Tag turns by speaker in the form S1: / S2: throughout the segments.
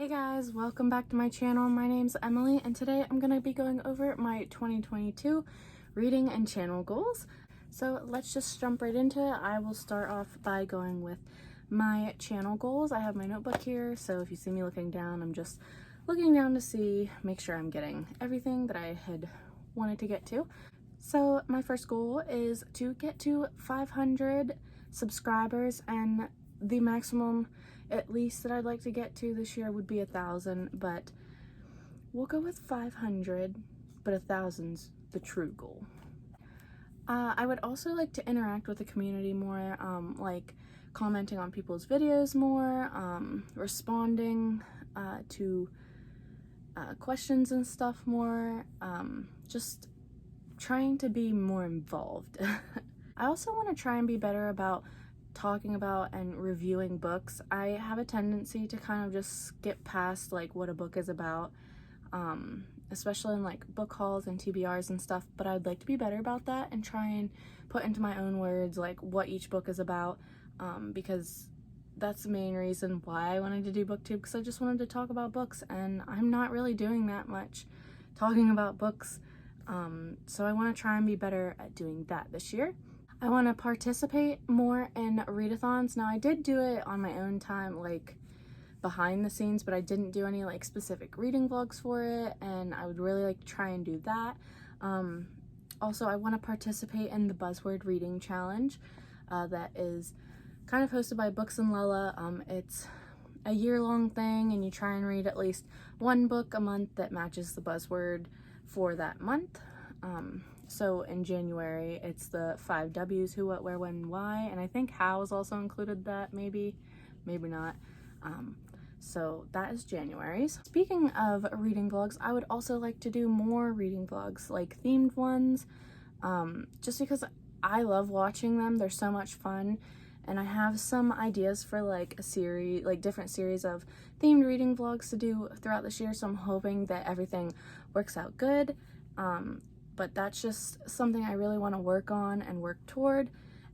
S1: Hey guys, welcome back to my channel. My name's Emily and today I'm going to be going over my 2022 reading and channel goals. So let's just jump right into it. I will start off by going with my channel goals. I have my notebook here, so if you see me looking down, I'm just looking down to make sure I'm getting everything that I had wanted to get to. So my first goal is to get to 500 subscribers, and the maximum at least that I'd like to get to this year would be 1,000, but we'll go with 500, but 1,000's the true goal. I would also like to interact with the community more, like commenting on people's videos more, responding to questions and stuff more, just trying to be more involved. I also want to try and be better about talking about and reviewing books. I have a tendency to kind of just skip past like what a book is about, especially in like book hauls and TBRs and stuff, but I'd like to be better about that and try and put into my own words like what each book is about, because that's the main reason why I wanted to do booktube, because I just wanted to talk about books and I'm not really doing that much talking about books, so I want to try and be better at doing that this year. I want to participate more in readathons. Now I did do it on my own time, like behind the scenes, but I didn't do any like specific reading vlogs for it, and I would really like to try and do that. Also, I want to participate in the Buzzword reading challenge that is kind of hosted by Books and Lella. It's a year-long thing, and you try and read at least one book a month that matches the buzzword for that month. So in January, it's the 5 W's, who, what, where, when, why, and I think how is also included that, maybe not. So that is January's. Speaking of reading vlogs, I would also like to do more reading vlogs, like themed ones, just because I love watching them. They're so much fun, and I have some ideas for like a series, like different series of themed reading vlogs to do throughout this year, so I'm hoping that everything works out good. But that's just something I really want to work on and work toward,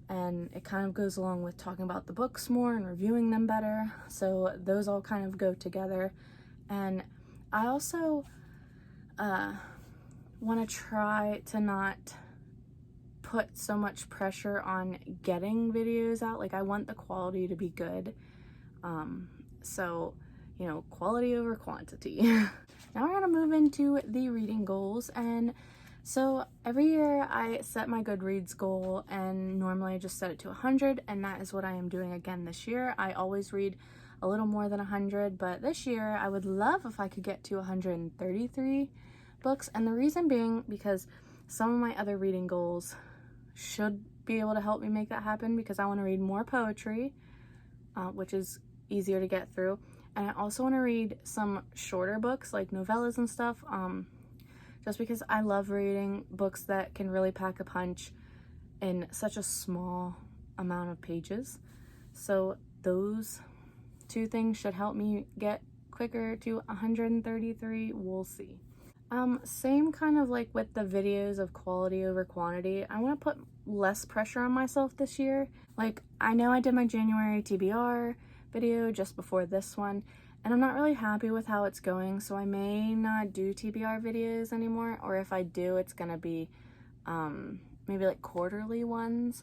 S1: and it kind of goes along with talking about the books more and reviewing them better, so those all kind of go together. And I also want to try to not put so much pressure on getting videos out. Like, I want the quality to be good, so you know, quality over quantity. Now we're gonna move into the reading goals, and so every year I set my Goodreads goal, and normally I just set it to 100, and that is what I am doing again this year. I always read a little more than 100, but this year I would love if I could get to 133 books, and the reason being because some of my other reading goals should be able to help me make that happen, because I want to read more poetry, which is easier to get through, and I also want to read some shorter books like novellas and stuff, just because I love reading books that can really pack a punch in such a small amount of pages. So those two things should help me get quicker to 133. We'll see. Same kind of like with the videos of quality over quantity. I want to put less pressure on myself this year. Like, I know I did my January TBR video just before this one, and I'm not really happy with how it's going, so I may not do TBR videos anymore, or if I do, it's gonna be maybe like quarterly ones,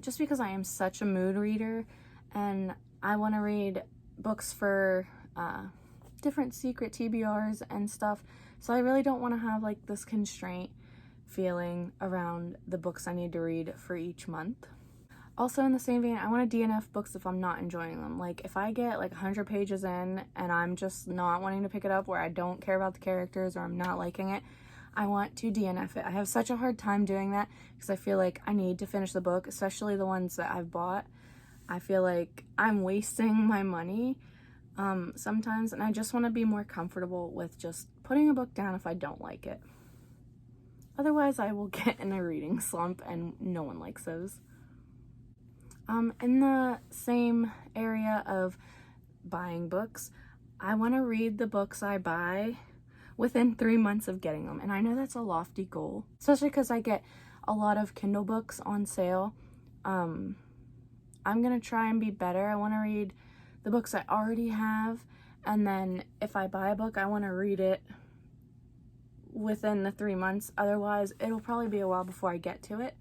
S1: just because I am such a mood reader, and I want to read books for different secret TBRs and stuff, so I really don't want to have like this constraint feeling around the books I need to read for each month. Also, in the same vein, I want to DNF books if I'm not enjoying them. Like, if I get like 100 pages in and I'm just not wanting to pick it up, where I don't care about the characters or I'm not liking it, I want to DNF it. I have such a hard time doing that because I feel like I need to finish the book, especially the ones that I've bought. I feel like I'm wasting my money sometimes, and I just want to be more comfortable with just putting a book down if I don't like it. Otherwise, I will get in a reading slump, and no one likes those. In the same area of buying books, I want to read the books I buy within 3 months of getting them. And I know that's a lofty goal, especially because I get a lot of Kindle books on sale. I'm going to try and be better. I want to read the books I already have And then if I buy a book, I want to read it within the 3 months. Otherwise, it'll probably be a while before I get to it.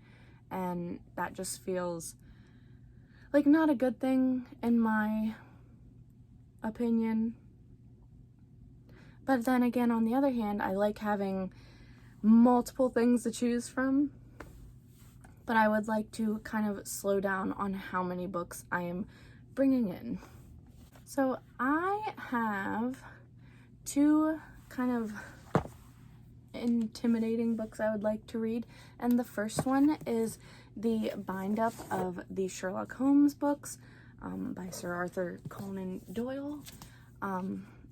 S1: And that just feels like not a good thing in my opinion. But then again, on the other hand, I like having multiple things to choose from. But I would like to kind of slow down on how many books I am bringing in. So I have 2 kind of intimidating books I would like to read. And the first one is the bind up of the Sherlock Holmes books by Sir Arthur Conan Doyle.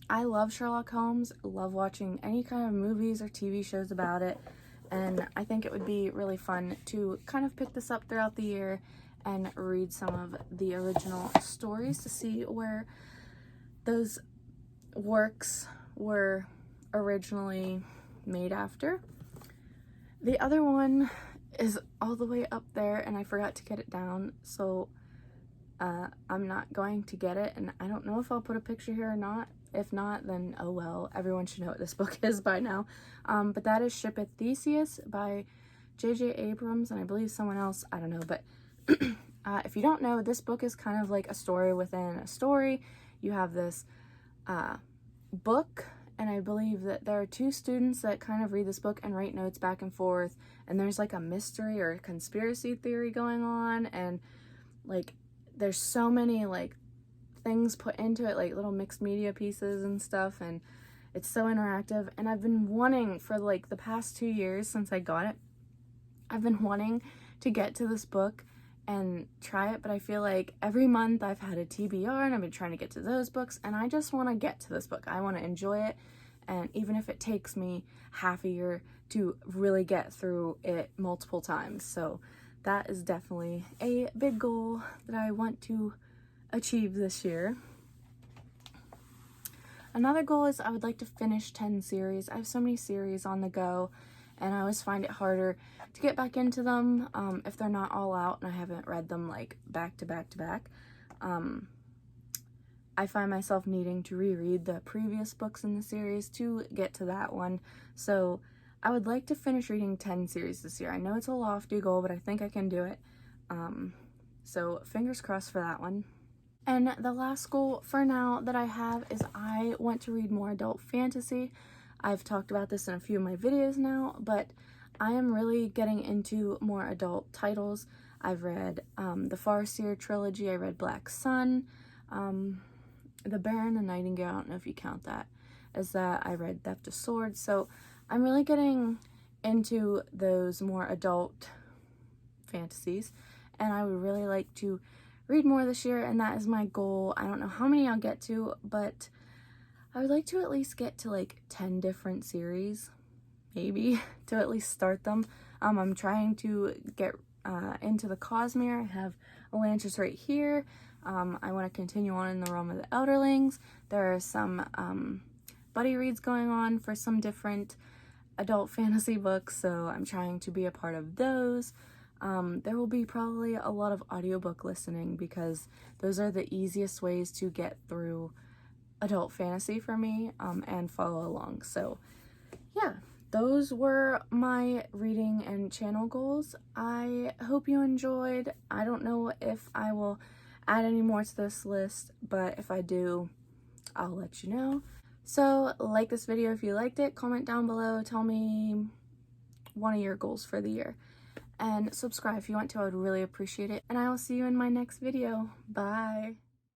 S1: I love Sherlock Holmes, love watching any kind of movies or TV shows about it, and I think it would be really fun to kind of pick this up throughout the year and read some of the original stories to see where those works were originally made after. The other one is all the way up there and I forgot to get it down, so I'm not going to get it, and I don't know if I'll put a picture here or not. If not, then oh well, everyone should know what this book is by now. But that is Ship It Theseus by J.J. Abrams and I believe someone else, I don't know, but if you don't know, this book is kind of like a story within a story. You have this book, and I believe that there are 2 students that kind of read this book and write notes back and forth, and there's like a mystery or a conspiracy theory going on, and like there's so many like things put into it, like little mixed media pieces and stuff, and it's so interactive. And I've been wanting for like the past 2 years since I got it, I've been wanting to get to this book and try it, but I feel like every month I've had a TBR and I've been trying to get to those books, and I just want to get to this book. I want to enjoy it, and even if it takes me half a year to really get through it multiple times. So that is definitely a big goal that I want to achieve this year. Another goal is I would like to finish 10 series. I have so many series on the go, and I always find it harder to get back into them if they're not all out and I haven't read them like back to back to back. I find myself needing to reread the previous books in the series to get to that one. So I would like to finish reading 10 series this year. I know it's a lofty goal, but I think I can do it. So fingers crossed for that one. And the last goal for now that I have is I want to read more adult fantasy. I've talked about this in a few of my videos now, but I am really getting into more adult titles. I've read the Farseer trilogy, I read Black Sun, The Baron and Nightingale, I don't know if you count that as that. I read Theft of Swords, so I'm really getting into those more adult fantasies, and I would really like to read more this year, and that is my goal. I don't know how many I'll get to, but I would like to at least get to like 10 different series, maybe, to at least start them. I'm trying to get into the Cosmere. I have Elantris right here. I want to continue on in the realm of the Elderlings. There are some buddy reads going on for some different adult fantasy books, so I'm trying to be a part of those. There will be probably a lot of audiobook listening because those are the easiest ways to get through adult fantasy for me and follow along. So yeah, those were my reading and channel goals. I hope you enjoyed. I don't know if I will add any more to this list, but if I do, I'll let you know. So like this video if you liked it, comment down below, tell me one of your goals for the year. And subscribe if you want to, I would really appreciate it. And I will see you in my next video. Bye!